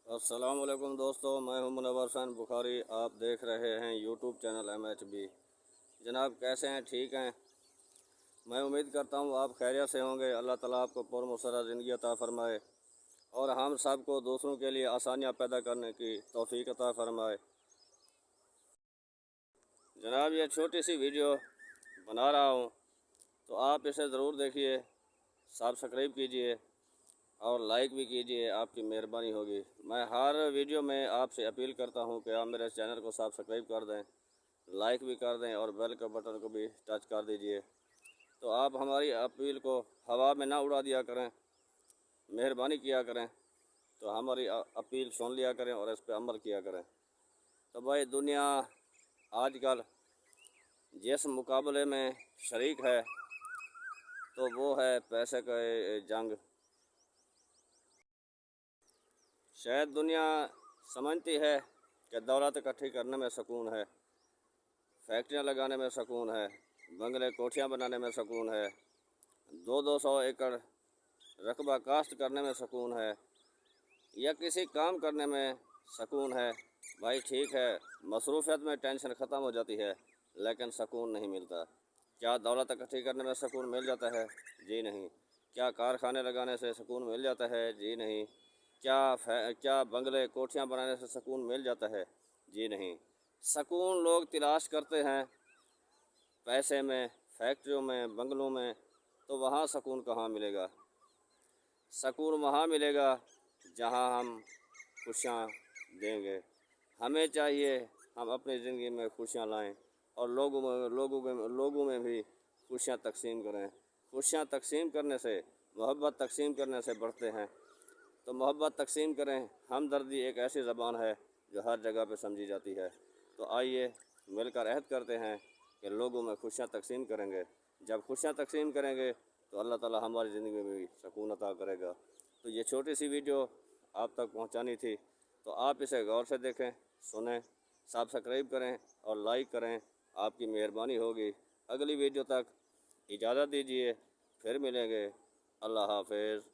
السلام علیکم دوستو، میں ہوں منور حسین بخاری۔ آپ دیکھ رہے ہیں یوٹیوب چینل MHB۔ جناب کیسے ہیں؟ ٹھیک ہیں؟ میں امید کرتا ہوں آپ خیریت سے ہوں گے۔ اللہ تعالیٰ آپ کو پرمسرت زندگی عطا فرمائے اور ہم سب کو دوسروں کے لیے آسانیاں پیدا کرنے کی توفیق عطا فرمائے۔ جناب یہ چھوٹی سی ویڈیو بنا رہا ہوں تو آپ اسے ضرور دیکھیے، سبسکرائب کیجئے اور لائک بھی کیجئے، آپ کی مہربانی ہوگی۔ میں ہر ویڈیو میں آپ سے اپیل کرتا ہوں کہ آپ میرے چینل کو سبسکرائب کر دیں، لائک بھی کر دیں اور بیل کے بٹن کو بھی ٹچ کر دیجئے۔ تو آپ ہماری اپیل کو ہوا میں نہ اڑا دیا کریں، مہربانی کیا کریں، تو ہماری اپیل سن لیا کریں اور اس پہ عمل کیا کریں۔ تو بھائی دنیا آج کل جس مقابلے میں شریک ہے تو وہ ہے پیسے کا جنگ۔ شاید دنیا سمجھتی ہے کہ دولت اکٹھی کرنے میں سکون ہے، فیکٹریاں لگانے میں سکون ہے، بنگلے کوٹھیاں بنانے میں سکون ہے، 200 ایکڑ رقبہ کاشت کرنے میں سکون ہے، یا کسی کام کرنے میں سکون ہے۔ بھائی ٹھیک ہے، مصروفیت میں ٹینشن ختم ہو جاتی ہے لیکن سکون نہیں ملتا۔ کیا دولت اکٹھی کرنے میں سکون مل جاتا ہے؟ جی نہیں۔ کیا کارخانے لگانے سے سکون مل جاتا ہے؟ جی نہیں۔ کیا بنگلے کوٹھیاں بنانے سے سکون مل جاتا ہے؟ جی نہیں۔ سکون لوگ تلاش کرتے ہیں پیسے میں، فیکٹریوں میں، بنگلوں میں، تو وہاں سکون کہاں ملے گا؟ سکون وہاں ملے گا جہاں ہم خوشیاں دیں گے۔ ہمیں چاہیے ہم اپنی زندگی میں خوشیاں لائیں اور لوگوں میں بھی خوشیاں تقسیم کریں۔ خوشیاں تقسیم کرنے سے، محبت تقسیم کرنے سے بڑھتے ہیں۔ تو محبت تقسیم کریں۔ ہمدردی ایک ایسی زبان ہے جو ہر جگہ پہ سمجھی جاتی ہے۔ تو آئیے مل کر عہد کرتے ہیں کہ لوگوں میں خوشیاں تقسیم کریں گے۔ جب خوشیاں تقسیم کریں گے تو اللہ تعالیٰ ہماری زندگی میں بھی سکون عطا کرے گا۔ تو یہ چھوٹی سی ویڈیو آپ تک پہنچانی تھی، تو آپ اسے غور سے دیکھیں، سنیں، سبسکرائب کریں اور لائک کریں، آپ کی مہربانی ہوگی۔ اگلی ویڈیو تک اجازت دیجیے، پھر ملیں گے۔ اللہ حافظ۔